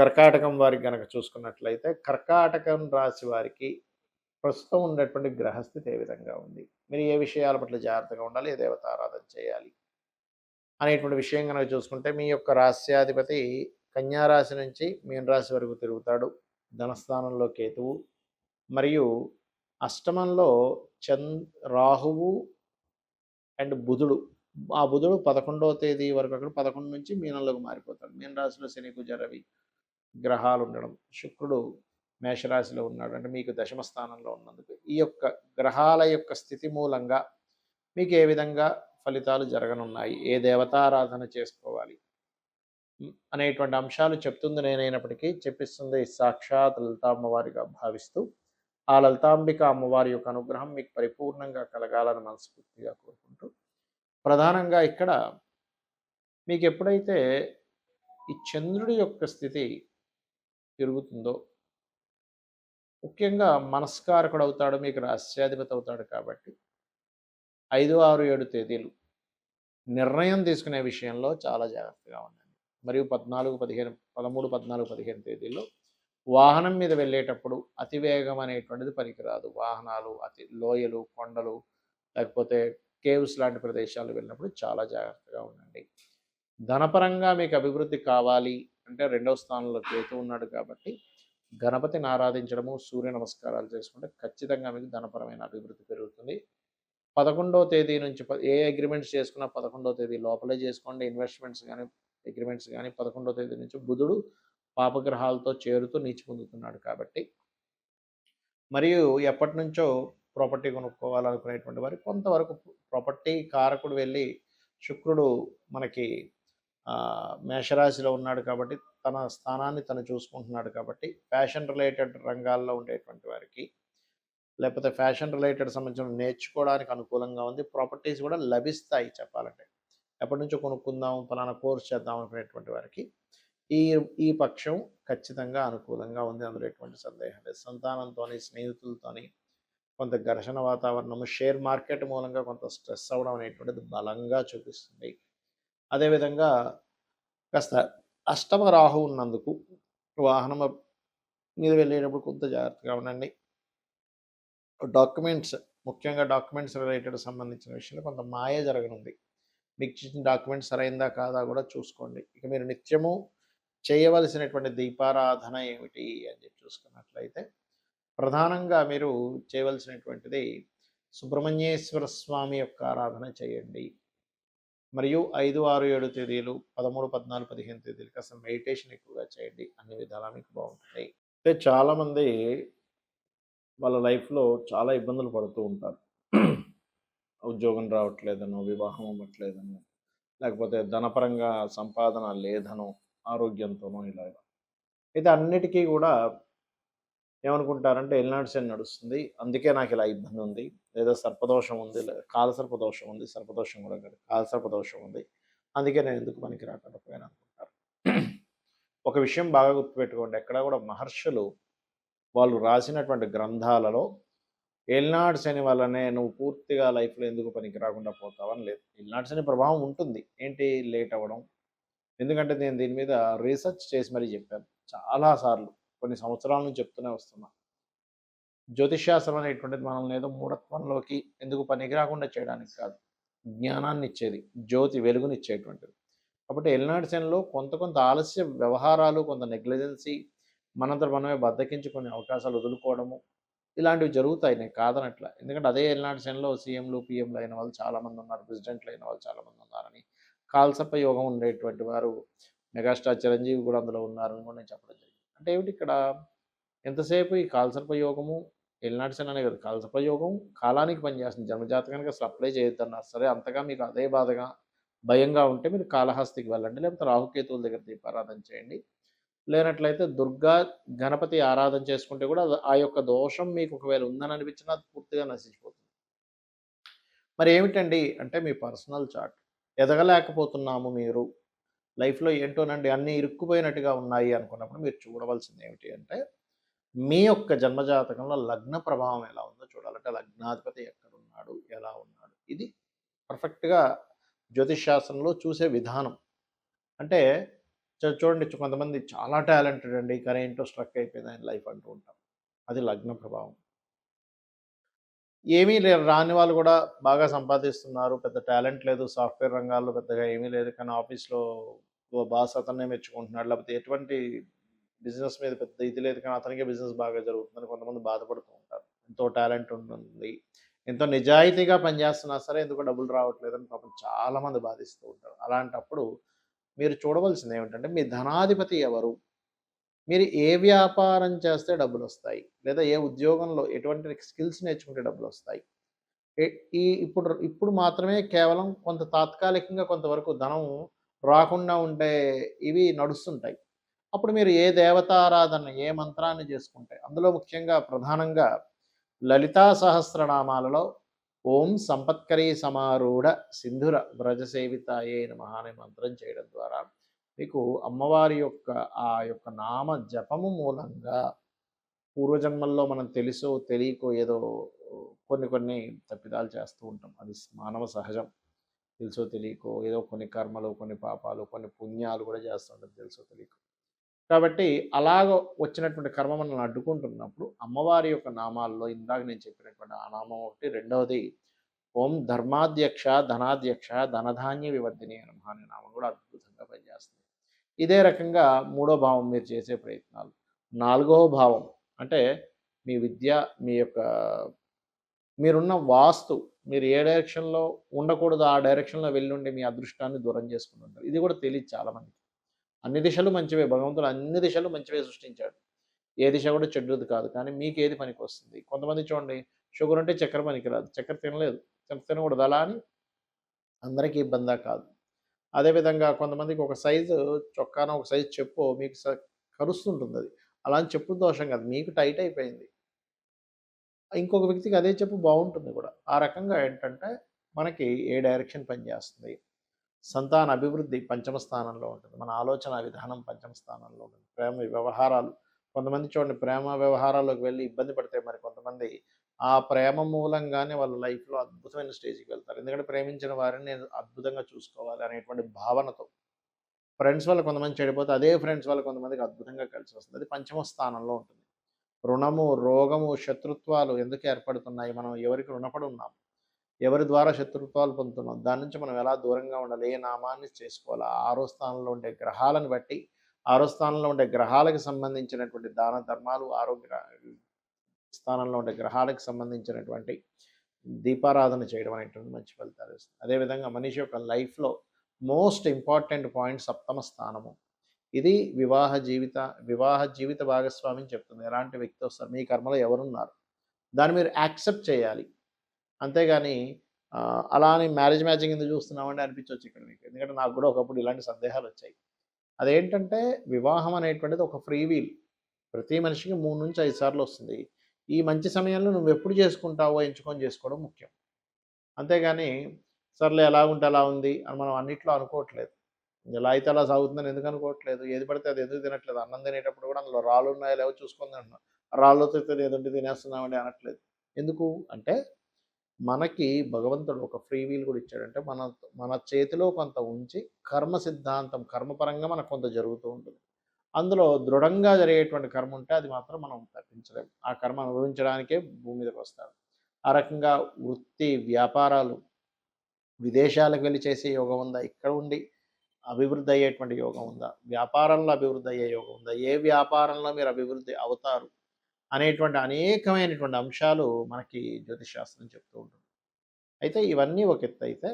కర్కాటకం వారికి గనక చూసుకున్నట్లయితే కర్కాటకం రాశి వారికి ప్రస్తుతం ఉన్నటువంటి గ్రహస్థితి ఏ విధంగా ఉంది, మీరు ఏ విషయాల పట్ల జాగ్రత్తగా ఉండాలి, ఏ దేవత ఆరాధన చేయాలి అనేటువంటి విషయం కనుక చూసుకుంటే, మీ యొక్క రాస్యాధిపతి కన్యా రాశి నుంచి మీన రాశి వరకు తిరుగుతాడు. ధనస్థానంలో కేతువు మరియు అష్టమంలో రాహువు అండ్ బుధుడు. ఆ బుధుడు 11వ తేదీ వరకు అక్కడ 11 నుంచి మీనంలోకి మారిపోతాడు. మీన రాశిలో శని కుజ రవి గ్రహాలు ఉండడం, శుక్రుడు మేషరాశిలో ఉన్నాడు, అంటే మీకు దశమ స్థానంలో ఉన్నందుకు ఈ యొక్క గ్రహాల యొక్క స్థితి మూలంగా మీకు ఏ విధంగా ఫలితాలు జరగనున్నాయి, ఏ దేవతారాధన చేసుకోవాలి అనేటువంటి అంశాలు చెప్తుంది నేనైనప్పటికీ, చెప్పిస్తుంది సాక్షాత్ లలితా అమ్మవారిగా భావిస్తూ, ఆ లలితాంబిక అమ్మవారి యొక్క అనుగ్రహం మీకు పరిపూర్ణంగా కలగాలని మనస్ఫూర్తిగా కోరుకుంటూ, ప్రధానంగా ఇక్కడ మీకు ఎప్పుడైతే ఈ చంద్రుడి యొక్క స్థితి తిరుగుతుందో, ముఖ్యంగా మనస్కారకుడు అవుతాడు, మీకు రాస్యాధిపతి అవుతాడు. కాబట్టి 5, 6, 7 తేదీలు నిర్ణయం తీసుకునే విషయంలో చాలా జాగ్రత్తగా ఉండండి. మరియు 14, 15, 13, 14, 15 తేదీల్లో వాహనం మీద వెళ్ళేటప్పుడు అతివేగం అనేటువంటిది పనికిరాదు. వాహనాలు లోయలు, కొండలు, లేకపోతే కేవ్స్ లాంటి ప్రదేశాలు వెళ్ళినప్పుడు చాలా జాగ్రత్తగా ఉండండి. ధనపరంగా మీకు అభివృద్ధి కావాలి అంటే 2వ స్థానంలో కేతు ఉన్నాడు కాబట్టి గణపతిని ఆరాధించడము, సూర్య నమస్కారాలు చేసుకుంటే ఖచ్చితంగా మీకు ధనపరమైన అభివృద్ధి పెరుగుతుంది. 11వ తేదీ నుంచి ఏ అగ్రిమెంట్స్ చేసుకున్నా 11వ తేదీ లోపలే చేసుకోండి. ఇన్వెస్ట్మెంట్స్ కానీ అగ్రిమెంట్స్ కానీ 11వ తేదీ నుంచి బుధుడు పాపగ్రహాలతో చేరుతూ నీచి పొందుతున్నాడు కాబట్టి, మరియు ఎప్పటి నుంచో ప్రాపర్టీ కొనుక్కోవాలనుకునేటువంటి వారికి కొంతవరకు ప్రాపర్టీ కారకుడు వెళ్ళి శుక్రుడు మనకి మేషరాశిలో ఉన్నాడు కాబట్టి తన స్థానాన్ని తను చూసుకుంటున్నాడు కాబట్టి, ఫ్యాషన్ రిలేటెడ్ రంగాల్లో ఉండేటువంటి వారికి, లేకపోతే ఫ్యాషన్ రిలేటెడ్ సంబంధించిన నేర్చుకోవడానికి అనుకూలంగా ఉంది. ప్రాపర్టీస్ కూడా లభిస్తాయి చెప్పాలంటే. ఎప్పటి నుంచో కొనుక్కుందాం, ఫలానా కోర్స్ చేద్దాం అనుకునేటువంటి వారికి ఈ ఈ పక్షం ఖచ్చితంగా అనుకూలంగా ఉంది. అందులో ఎటువంటి సందేహం లేదు. సంతానంతో, స్నేహితులతో కొంత ఘర్షణ వాతావరణము, షేర్ మార్కెట్ మూలంగా కొంత స్ట్రెస్ అవ్వడం అనేటువంటిది బలంగా చూపిస్తుంది. అదేవిధంగా కాస్త అష్టమ రాహు ఉన్నందుకు వాహనం మీద వెళ్ళేటప్పుడు కొంత జాగ్రత్తగా ఉండండి. డాక్యుమెంట్స్, ముఖ్యంగా డాక్యుమెంట్స్ రిలేటెడ్ సంబంధించిన విషయంలో కొంత మాయ జరగనుంది. మీకు ఇచ్చిన డాక్యుమెంట్స్ సరైందా కాదా కూడా చూసుకోండి. ఇక మీరు నిత్యము చేయవలసినటువంటి దీపారాధన ఏమిటి అని చెప్పి చూసుకున్నట్లయితే, ప్రధానంగా మీరు చేయవలసినటువంటిది సుబ్రహ్మణ్యేశ్వర స్వామి యొక్క ఆరాధన చేయండి. మరియు 5, 6, 7 తేదీలు, 13, 14, 15 తేదీలకి అసలు మెడిటేషన్ ఎక్కువగా చేయండి. అన్ని విధాలా మీకు బాగుంటుంది. అంటే చాలామంది వాళ్ళ లైఫ్లో చాలా ఇబ్బందులు పడుతూ ఉంటారు. ఉద్యోగం రావట్లేదనో, వివాహం అవ్వట్లేదనో, లేకపోతే ధనపరంగా సంపాదన లేదనో, ఆరోగ్యంతోనో ఇలాగ. అయితే అన్నిటికీ కూడా ఏమనుకుంటారంటే ఎల్నాడు శని నడుస్తుంది, అందుకే నాకు ఇలా ఇబ్బంది ఉంది, లేదా సర్పదోషం ఉంది, కాలసర్పదోషం ఉంది, సర్పదోషం కూడా కాదు, కాలసర్పదోషం ఉంది, అందుకే నేను ఎందుకు పనికి రాకుండా పోయాను అనుకుంటారు. ఒక విషయం బాగా గుర్తుపెట్టుకోండి, ఎక్కడ కూడా మహర్షులు వాళ్ళు రాసినటువంటి గ్రంథాలలో ఏలినాడు శని వల్లనే నువ్వు పూర్తిగా లైఫ్లో ఎందుకు పనికి రాకుండా పోతావని లేదు. ఏలినాడు శని ప్రభావం ఉంటుంది. ఏంటి లేట్ అవ్వడం, ఎందుకంటే నేను దీని మీద రీసెర్చ్ చేసి మరీ చెప్పాను చాలాసార్లు, కొన్ని సంవత్సరాల నుంచి చెప్తూనే వస్తున్నా. జ్యోతిష్శాస్త్రం అనేటువంటిది మనల్ని ఏదో మూఢత్వంలోకి ఎందుకు పనికి రాకుండా చేయడానికి కాదు, జ్ఞానాన్ని ఇచ్చేది, జ్యోతి వెలుగునిచ్చేటువంటిది. కాబట్టి ఎల్నాడు శనిలో కొంత ఆలస్య వ్యవహారాలు, కొంత నెగ్లిజెన్సీ, మనంతట మనమే బద్దకించుకునే అవకాశాలు వదులుకోవడము, ఇలాంటివి జరుగుతాయి. నేను కాదనట్ల. ఎందుకంటే అదే ఎల్నాడు శనిలో సీఎంలు, పిఎంలు అయిన వాళ్ళు చాలామంది ఉన్నారు, ప్రెసిడెంట్లు అయిన వాళ్ళు చాలామంది ఉన్నారని, కాల్సర్ప యోగం ఉండేటువంటి వారు మెగాస్టార్ చిరంజీవి కూడా అందులో ఉన్నారని కూడా నేను చెప్పడం జరిగింది. అంటే ఏమిటి ఇక్కడ, ఎంతసేపు ఈ కాల్సర్ప యోగము, ఎల్నాడు శని అనే కదా, కాల్సర్ప యోగం కాలానికి పనిచేస్తుంది. జన్మజాతకానికి అసలు అప్లై చేయొద్దన్నారు. సరే, అంతగా మీకు అదే బాధగా భయంగా ఉంటే మీరు కాళహస్తికి వెళ్ళండి, లేకపోతే రాహుకేతువుల దగ్గర దీపారాధన చేయండి. లేనట్లయితే దుర్గా గణపతి ఆరాధన చేసుకుంటే కూడా ఆ యొక్క దోషం మీకు ఒకవేళ ఉందని అనిపించినా అది పూర్తిగా నశించిపోతుంది. మరి ఏమిటండి అంటే, మీ పర్సనల్ చార్ట్. ఎదగలేకపోతున్నాము, మీరు లైఫ్లో ఏంటోనండి అన్నీ ఇరుక్కుపోయినట్టుగా ఉన్నాయి అనుకున్నప్పుడు మీరు చూడవలసింది ఏమిటి అంటే, మీ యొక్క జన్మజాతకంలో లగ్న ప్రభావం ఎలా ఉందో చూడాలంటే, లగ్నాధిపతి ఎక్కడున్నాడు, ఎలా ఉన్నాడు, ఇది పర్ఫెక్ట్గా జ్యోతిష్ శాస్త్రంలో చూసే విధానం. అంటే చూడండి కొంతమంది చాలా టాలెంటెడ్ అండి. కానీ ఏంటో స్ట్రక్ అయిపోయింది ఆయన లైఫ్ అంటూ ఉంటాం. అది లగ్న ప్రభావం. ఏమీ రాని వాళ్ళు కూడా బాగా సంపాదిస్తున్నారు. పెద్ద టాలెంట్ లేదు. సాఫ్ట్‌వేర్ రంగాల్లో పెద్దగా ఏమీ లేదు. కానీ ఆఫీస్‌లో బాస్ అతన్నే మెచ్చుకుంటున్నాడు. లేకపోతే ఎటువంటి బిజినెస్ మీద పెద్ద ఇది లేదు. కానీ అతనికే బిజినెస్ బాగా జరుగుతుందని కొంతమంది బాధపడుతూ ఉంటారు. ఎంతో టాలెంట్ ఉంటుంది. ఎంతో నిజాయితీగా పనిచేస్తున్నా సరే ఎందుకో డబ్బులు రావట్లేదని పాపం చాలామంది బాధిస్తూ ఉంటారు. అలాంటప్పుడు మీరు చూడవలసింది ఏమిటంటే మీ ధనాధిపతి ఎవరు? మీరు ఏ వ్యాపారం చేస్తే డబ్బులొస్తాయి? లేదా ఏ ఉద్యోగంలో ఎటువంటి స్కిల్స్ నేర్చుకుంటే డబ్బులొస్తాయి? ఎ ఈ ఇప్పుడు మాత్రమే కేవలం కొంత తాత్కాలికంగా కొంతవరకు ధనం రాకుండా ఉండే ఇవి నడుస్తుంటాయి. అప్పుడు మీరు ఏ దేవతారాధన, ఏ మంత్రాన్ని చేసుకుంటే అందులో ముఖ్యంగా ప్రధానంగా లలితా సహస్రనామాలలో ఓం సంపత్కరీ సమారూఢ సింధుర వ్రజసేవితాయే నమః అనే మంత్రం చేయడం ద్వారా మీకు అమ్మవారి యొక్క ఆ యొక్క నామ జపము మూలంగా పూర్వజన్మల్లో మనం తెలుసో తెలియకో ఏదో కొన్ని కొన్ని తప్పిదాలు చేస్తూ ఉంటాం. అది మానవ సహజం. తెలుసో తెలియకో ఏదో కొన్ని కర్మలు, కొన్ని పాపాలు, కొన్ని పుణ్యాలు కూడా చేస్తుంటాం తెలుసో తెలియకో. కాబట్టి అలాగ వచ్చినటువంటి కర్మ మనల్ని అడ్డుకుంటున్నప్పుడు అమ్మవారి యొక్క నామాల్లో ఇందాక నేను చెప్పినటువంటి ఆ నామం ఒకటి, రెండవది ఓం ధర్మాధ్యక్ష, ధనాధ్యక్ష, ధనధాన్య వివర్ధిని నమః అనే నామం కూడా అద్భుతంగా పనిచేస్తుంది. ఇదే రకంగా మూడో భావం మీరు చేసే ప్రయత్నాలు. నాలుగవ భావం అంటే మీ విద్య, మీ యొక్క మీరున్న వాస్తు, మీరు ఏ డైరెక్షన్‌లో ఉండకూడదో ఆ డైరెక్షన్‌లో వెళ్ళుండి మీ అదృష్టాన్ని దూరం చేసుకునుంటారు. ఇది కూడా తెలీదు చాలామందికి. అన్ని దిశలు మంచివే. భగవంతుడు అన్ని దిశలు మంచివే సృష్టించాడు. ఏ దిశ కూడా చెడ్డది కాదు. కానీ మీకేది పనికొస్తుంది? కొంతమంది చూడండి షుగర్ ఉంటే చక్కెర పనికిరాదు. చక్కెర తినలేదు. తినకూడదు. అలా అని అందరికీ ఇబ్బందా కాదు. అదేవిధంగా కొంతమందికి ఒక సైజు చొక్కానో, ఒక సైజు చెప్పో మీకు కరుస్తుంటుందది. అలా అని చెప్పు దోషం కాదు. మీకు టైట్ అయిపోయింది. ఇంకొక వ్యక్తికి అదే చెప్పు బావుంటుంది కూడా. ఆ రకంగా ఏంటంటే మనకి ఏ డైరెక్షన్ పనిచేస్తుంది. సంతాన అభివృద్ధి పంచమ స్థానంలో ఉంటుంది. మన ఆలోచన విధానం పంచమ స్థానంలో ఉంటుంది. ప్రేమ వ్యవహారాలు కొంతమంది చూడండి ప్రేమ వ్యవహారాల్లోకి వెళ్ళి ఇబ్బంది పడితే మరి కొంతమంది ఆ ప్రేమ మూలంగానే వాళ్ళ లైఫ్‌లో అద్భుతమైన స్టేజ్‌కి వెళ్తారు. ఎందుకంటే ప్రేమించిన వారిని నేను అద్భుతంగా చూసుకోవాలి అనేటువంటి భావనతో. ఫ్రెండ్స్ వల్ల కొంతమంది చెడిపోతే అదే ఫ్రెండ్స్ వల్ల కొంతమందికి అద్భుతంగా కలిసొస్తుంది. అది పంచమ స్థానంలో ఉంటుంది. రుణము, రోగము, శత్రుత్వాలు ఎందుకు ఏర్పడుతున్నాయి? మనం ఎవరికి రుణపడి ఉన్నాం? ఎవరి ద్వారా శత్రుత్వాలు పొందుతున్నాం? దాని నుంచి మనం ఎలా దూరంగా ఉండాలి? ఏ నామాన్ని చేసుకోవాలి? ఆరో స్థానంలో ఉండే గ్రహాలను బట్టి, ఆరో స్థానంలో ఉండే గ్రహాలకు సంబంధించినటువంటి దాన ధర్మాలు, స్థానంలో ఉండే గ్రహాలకు సంబంధించినటువంటి దీపారాధన చేయడం అనేటువంటిది మంచి ఫలితాలు ఇస్తుంది. అదేవిధంగా మనిషి యొక్క లైఫ్‌లో మోస్ట్ ఇంపార్టెంట్ పాయింట్ సప్తమ స్థానము. ఇది వివాహ జీవిత భాగస్వామిని చెప్తుంది. ఎలాంటి వ్యక్తి వస్తారు? మీ కర్మలో ఎవరున్నారు? దాన్ని మీరు యాక్సెప్ట్ చేయాలి. అంతేగాని అలా అని మ్యారేజ్ మ్యాచింగ్ ఎందుకు చూస్తున్నామండి అనిపించొచ్చు ఇక్కడ మీకు. ఎందుకంటే నాకు కూడా ఒకప్పుడు ఇలాంటి సందేహాలొచ్చాయి. అదేంటంటే వివాహం అనేటువంటిది ఒక ఫ్రీ వీల్. ప్రతి మనిషికి 3-5 సార్లు వస్తుంది. ఈ మంచి సమయంలో నువ్వెప్పుడు చేసుకుంటావో ఎంచుకొని చేసుకోవడం ముఖ్యం. అంతేగాని సర్లే ఎలాగుంటే అలా ఉంది అని మనం అన్నిట్లో అనుకోవట్లేదు. ఎలా అయితే అలా సాగుతుందని ఎందుకు అనుకోవట్లేదు. ఏది పడితే అది ఎందుకు తినట్లేదు. అన్నం తినేటప్పుడు కూడా అందులో రాళ్ళున్నాయో లేవో చూసుకొని తింటున్నాం. రాళ్ళతో ఏదుంటే తినేస్తున్నామండి అనట్లేదు. ఎందుకు అంటే మనకి భగవంతుడు ఒక ఫ్రీ వీల్ కూడా ఇచ్చాడు. అంటే మన మన చేతిలో కొంత ఉంచి కర్మ సిద్ధాంతం కర్మపరంగా మనకు కొంత జరుగుతూ ఉంటుంది. అందులో దృఢంగా జరిగేటువంటి కర్మ ఉంటే అది మాత్రం మనం తప్పించలేం. ఆ కర్మ అనుభవించడానికే భూమి మీదకొస్తారు. ఆ రకంగా వృత్తి, వ్యాపారాలు విదేశాలకు వెళ్లి చేసే యోగం ఉందా? ఇక్కడ ఉండి అభివృద్ధి అయ్యేటువంటి యోగం ఉందా? వ్యాపారంలో అభివృద్ధి అయ్యే యోగం ఉందా? ఏ వ్యాపారంలో మీరు అభివృద్ధి అవుతారు? అనేటువంటి అనేకమైనటువంటి అంశాలు మనకి జ్యోతిష్ శాస్త్రం చెప్తూ ఉంటుంది. అయితే ఇవన్నీ ఒక ఎత్తయితే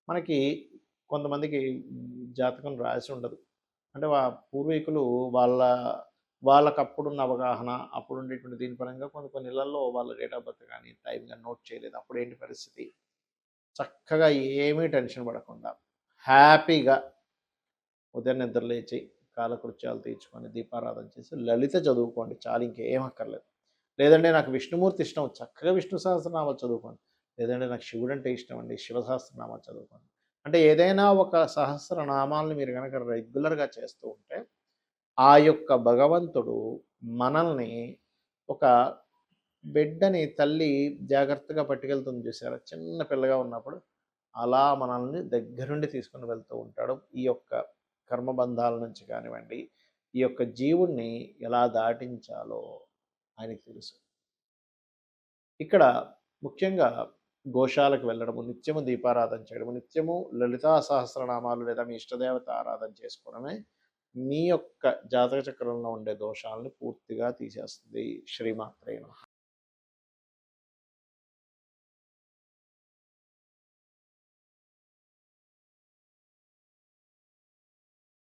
మనకి కొంతమందికి జాతకం రాసి ఉండదు. అంటే పూర్వీకులు వాళ్ళ వాళ్ళకప్పుడున్న అవగాహన, అప్పుడుండేటువంటి దీని పరంగా కొన్ని కొన్ని ఇళ్లల్లో వాళ్ళ డేట్ ఆఫ్ బర్త్ గాని, టైం గాని నోట్ చేయలేదు. అప్పుడేంటి పరిస్థితి? చక్కగా ఏమీ టెన్షన్ పడకుండా హ్యాపీగా ఉదయం నిద్ర లేచి కాలకృత్యాలు తీర్చుకొని దీపారాధన చేసి లలిత చదువుకోండి చాలు ఇంకేం అక్కర్లేదు. లేదంటే నాకు విష్ణుమూర్తి ఇష్టం చక్కగా విష్ణు సహస్రనామాలు చదువుకోండి. లేదంటే నాకు శివుడు అంటే ఇష్టం అండి శివ సహస్రనామాలు చదువుకోండి. అంటే ఏదైనా ఒక సహస్రనామాలను మీరు కనుక రెగ్యులర్‌గా చేస్తూ ఉంటే ఆ యొక్క భగవంతుడు మనల్ని ఒక బిడ్డని తల్లి జాగ్రత్తగా పట్టుకెళ్తుంది చూసారా? చిన్న పిల్లగా ఉన్నప్పుడు అలా మనల్ని దగ్గరుండి తీసుకొని వెళ్తూ ఉంటాడు. ఈ యొక్క కర్మబంధాల నుంచి కానివ్వండి, ఈ యొక్క జీవుణ్ణి ఎలా దాటించాలో ఆయనకి తెలుసు. ఇక్కడ ముఖ్యంగా గోశాలకు వెళ్ళడము, నిత్యము దీపారాధన చేయడము, నిత్యము లలితా సహస్రనామాలు లేదా మీ ఇష్టదేవత ఆరాధన చేసుకోవడమే మీ యొక్క జాతక చక్రంలో ఉండే దోషాలను పూర్తిగా తీసేస్తుంది. శ్రీమాత్రే నమః.